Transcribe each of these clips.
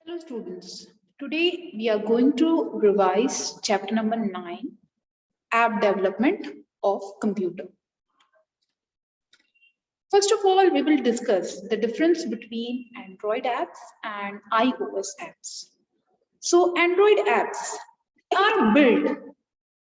Hello students, today we are going to revise chapter number 9, app development of computer. First of all, we will discuss the difference between Android apps and iOS apps. So Android apps are built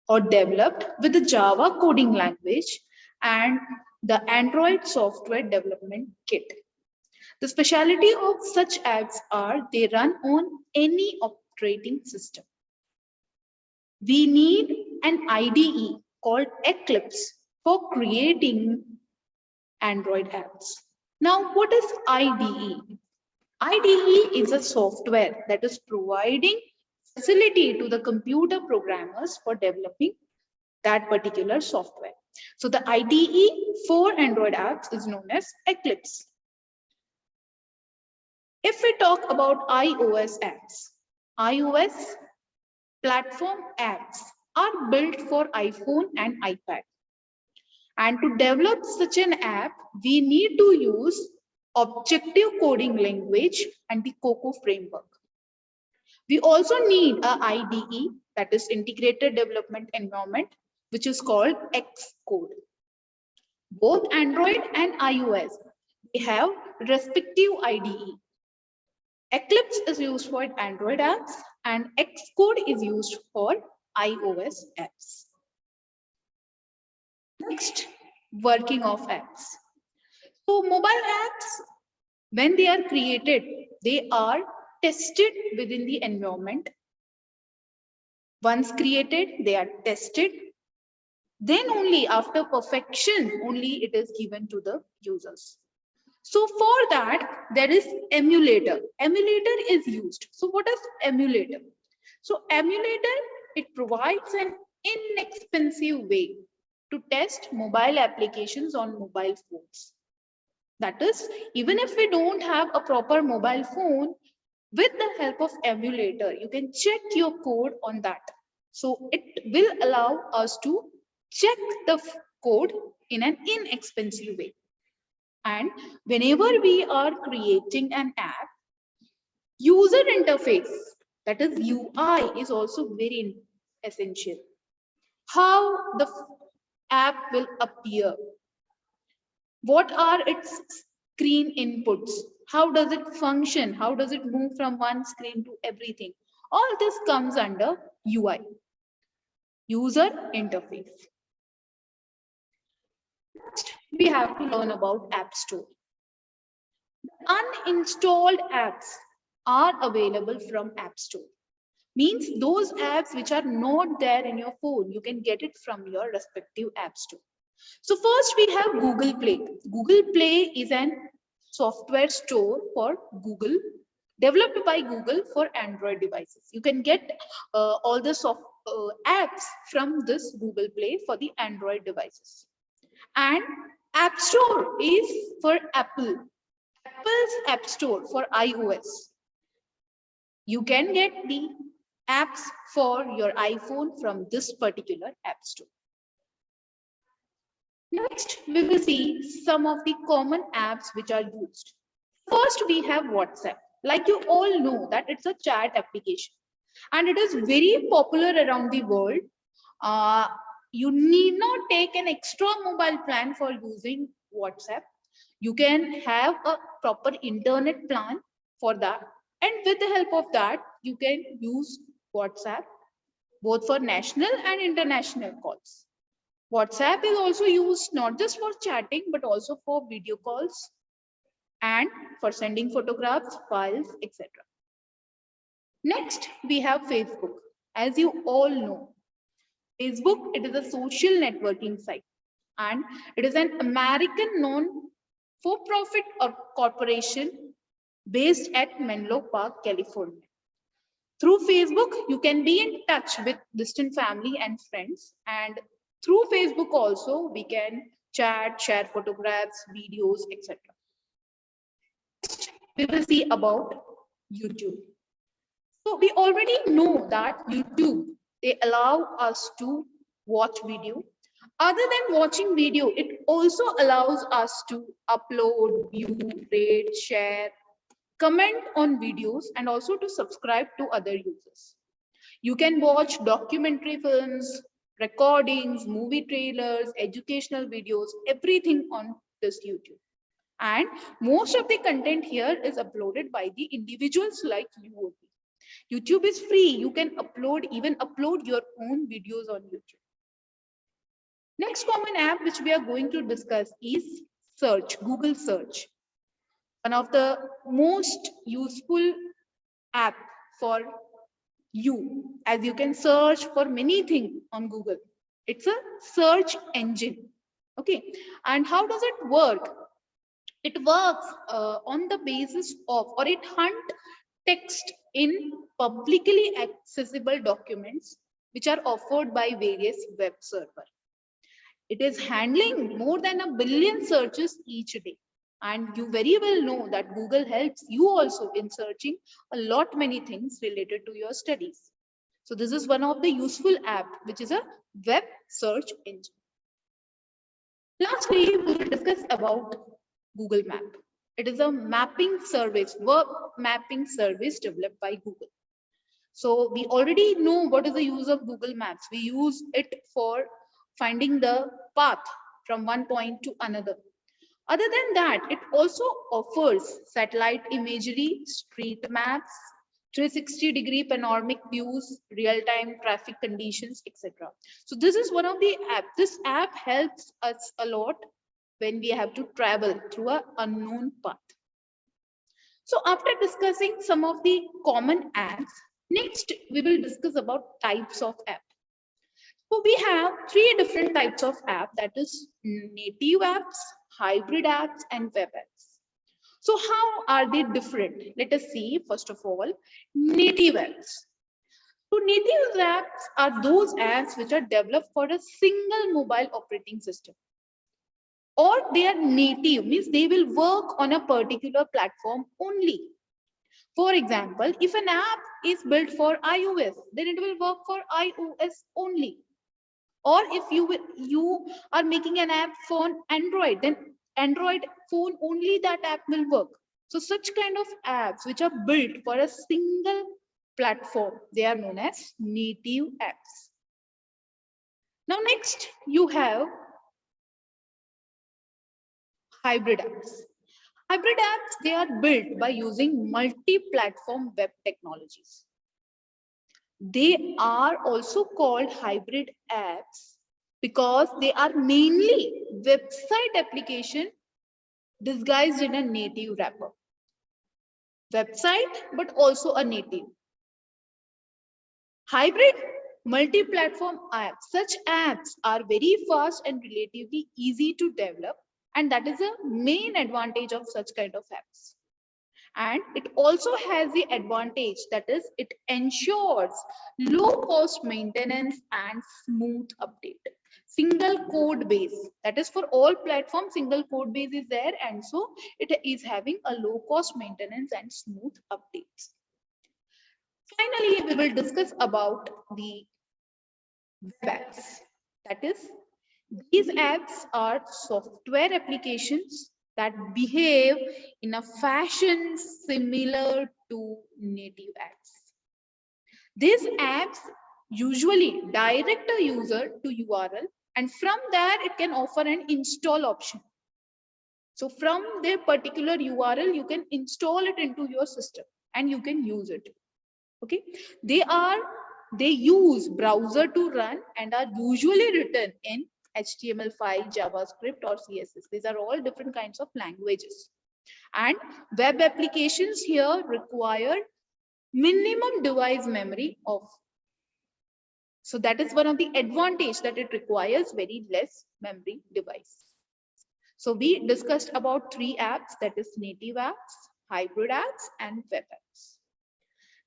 or developed with the Java coding language and the Android software development kit. The speciality of such apps are they run on any operating system. We need an IDE called Eclipse for creating Android apps. Now, what is IDE? IDE is a software that is providing facility to the computer programmers for developing that particular software. So the IDE for Android apps is known as Eclipse. If we talk about iOS apps, iOS platform apps are built for iPhone and iPad. And to develop such an app, we need to use objective coding language and the Cocoa framework. We also need a IDE, that is integrated development environment, which is called Xcode. Both Android and iOS, they have respective IDE. Eclipse is used for Android apps and Xcode is used for iOS apps. Next, working of apps. So mobile apps, when they are created, they are tested within the environment. Once created, they are tested. Then only after perfection, only it is given to the users. So for that, there is emulator. Emulator is used. So what is emulator? So emulator, it provides an inexpensive way to test mobile applications on mobile phones. That is, even if we don't have a proper mobile phone, with the help of emulator, you can check your code on that. So it will allow us to check the code in an inexpensive way. And whenever we are creating an app, user interface, that is UI, is also very essential. How the app will appear, what are its screen inputs, how does it function, how does it move from one screen to everything. All this comes under UI, user interface. Next, we have to learn about App Store. Uninstalled apps are available from App Store. Means those apps which are not there in your phone, you can get it from your respective App Store. So first we have Google Play. Google Play is an software store for Google, developed by Google for Android devices. You can get all the apps from this Google Play for the Android devices. And App Store is for Apple. Apple's App Store for iOS. You can get the apps for your iPhone from this particular App Store. Next, we will see some of the common apps which are used. First, we have WhatsApp. Like you all know that it's a chat application and it is very popular around the world. You need not take an extra mobile plan for using WhatsApp. You can have a proper internet plan for that. And with the help of that, you can use WhatsApp both for national and international calls. WhatsApp is also used not just for chatting, but also for video calls and for sending photographs, files, etc. Next, we have Facebook. As you all know, Facebook, it is a social networking site and it is an American non-for-profit or corporation based at Menlo Park, California. Through Facebook, you can be in touch with distant family and friends, and through Facebook also we can chat, share photographs, videos, etc. We will see about YouTube. So we already know that YouTube, they allow us to watch video. Other than watching video, it also allows us to upload, view, rate, share, comment on videos, and also to subscribe to other users. You can watch documentary films, recordings, movie trailers, educational videos, everything on this YouTube. And most of the content here is uploaded by the individuals like you only. YouTube is free. You can even upload your own videos on YouTube. Next common app which we are going to discuss is search, Google search. One of the most useful app for you, as you can search for many things on Google. It's a search engine. Okay. And how does it work? It works on the basis of, or it hunt text in publicly accessible documents which are offered by various web servers. It is handling more than 1 billion searches each day. And you very well know that Google helps you also in searching a lot many things related to your studies. So this is one of the useful app which is a web search engine. Lastly, we will discuss about Google Map. It is a mapping service, work mapping service developed by Google. So we already know what is the use of Google Maps. We use it for finding the path from one point to another. Other than that, it also offers satellite imagery, street maps, 360-degree panoramic views, real-time traffic conditions, etc. So this is one of the apps. This app helps us a lot when we have to travel through an unknown path. So after discussing some of the common apps, next we will discuss about types of app. So we have three different types of app, that is native apps, hybrid apps, and web apps. So how are they different? Let us see, first of all, native apps. So native apps are those apps which are developed for a single mobile operating system. Or they are native, means they will work on a particular platform only. For example, if an app is built for iOS, then it will work for iOS only. Or if you are making an app for Android, then Android phone only that app will work. So such kind of apps which are built for a single platform, they are known as native apps. Now next you have hybrid apps. Hybrid apps, they are built by using multi-platform web technologies. They are also called hybrid apps because they are mainly website application disguised in a native wrapper. Website, but also a native. Hybrid multi-platform apps. Such apps are very fast and relatively easy to develop, and that is a main advantage of such kind of apps. And it also has the advantage, that is, it ensures low cost maintenance and smooth update. Single code base, that is for all platforms, single code base is there, and so it is having a low cost maintenance and smooth updates. Finally, we will discuss about the web apps. That is, these apps are software applications that behave in a fashion similar to native apps. These apps usually direct a user to URL, and from there it can offer an install option. So from their particular URL, you can install it into your system and you can use it. Okay, they use browser to run and are usually written in HTML5, JavaScript, or CSS. These are all different kinds of languages. And web applications here require minimum device memory of. So that is one of the advantage, that it requires very less memory device. So we discussed about three apps, that is native apps, hybrid apps, and web apps.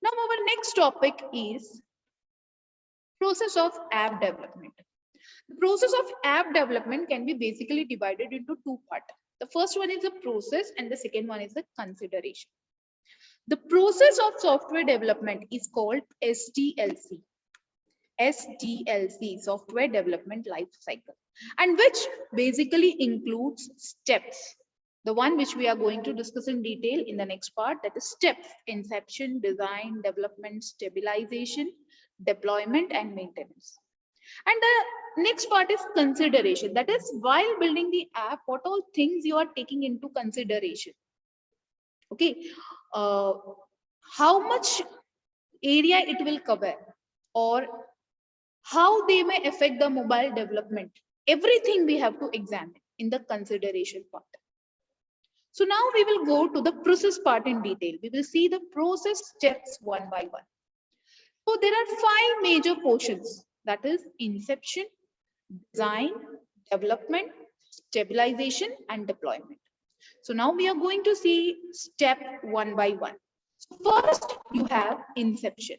Now our next topic is process of app development. The process of app development can be basically divided into two parts. The first one is the process and the second one is the consideration. The process of software development is called SDLC. SDLC, software development life cycle, and which basically includes steps. the one which we are going to discuss in detail in the next part, that is steps: inception, design, development, stabilization, deployment, and maintenance. And the next part is consideration. That is, while building the app, what all things you are taking into consideration. Okay, uh, how much area it will cover, or how they may affect the mobile development. Everything we have to examine in the consideration part. So now we will go to the process part in detail. We will see the process steps one by one. So there are 5 major portions, that is inception, design, development, stabilization, and deployment. So now we are going to see step one by one. So first you have inception.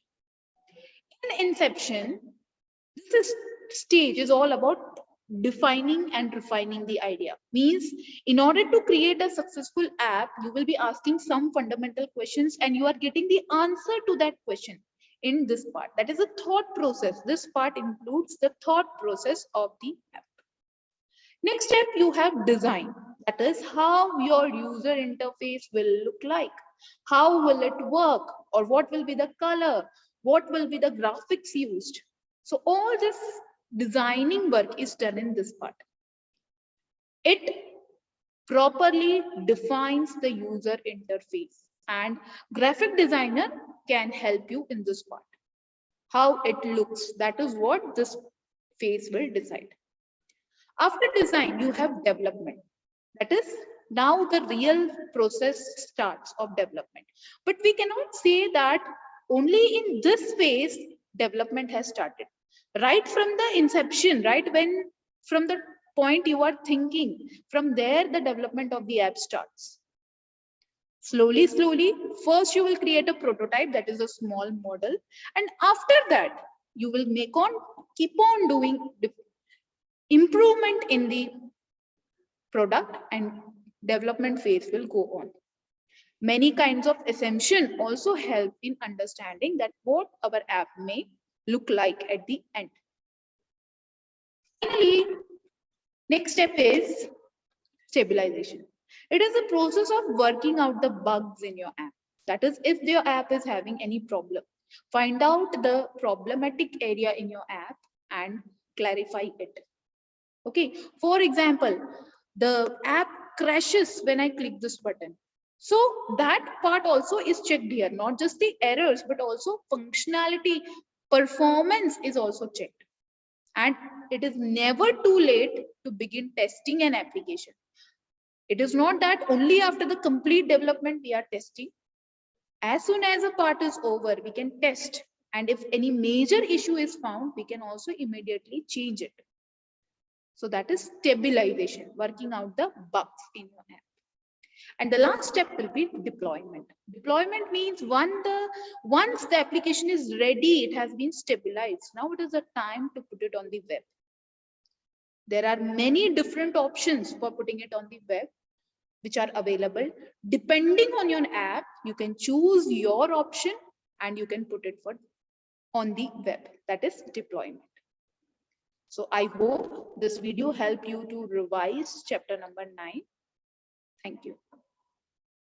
In inception, this stage is all about defining and refining the idea. Means in order to create a successful app, you will be asking some fundamental questions and you are getting the answer to that question in this part. That is a thought process. This part includes the thought process of the app. Next step, you have design. That is how your user interface will look like. How will it work? Or what will be the color? What will be the graphics used? So all this designing work is done in this part. It properly defines the user interface, and graphic designer can help you in this part. How it looks, that is what this phase will decide. After design, you have development. That is now the real process starts of development. But we cannot say that only in this phase development has started. Right from the inception, right when from the point you are thinking, from there the development of the app starts. Slowly, first you will create a prototype, that is a small model, and after that you will keep on doing improvement in the product, and development phase will go on. Many kinds of assumption also help in understanding that what our app may look like at the end. Finally, next step is stabilization. It is a process of working out the bugs in your app. That is, if your app is having any problem, find out the problematic area in your app and clarify it. Okay, for example, the app crashes when I click this button. So that part also is checked here, not just the errors, but also functionality, performance is also checked. And it is never too late to begin testing an application. It is not that only after the complete development we are testing. As soon as a part is over, we can test. And if any major issue is found, we can also immediately change it. So that is stabilization, working out the bugs in your app. And the last step will be deployment. Deployment means once the application is ready, it has been stabilized. Now it is the time to put it on the web. There are many different options for putting it on the web which are available. Depending on your app, you can choose your option and you can put it on the web. That is deployment. So I hope this video helped you to revise chapter number 9. Thank you.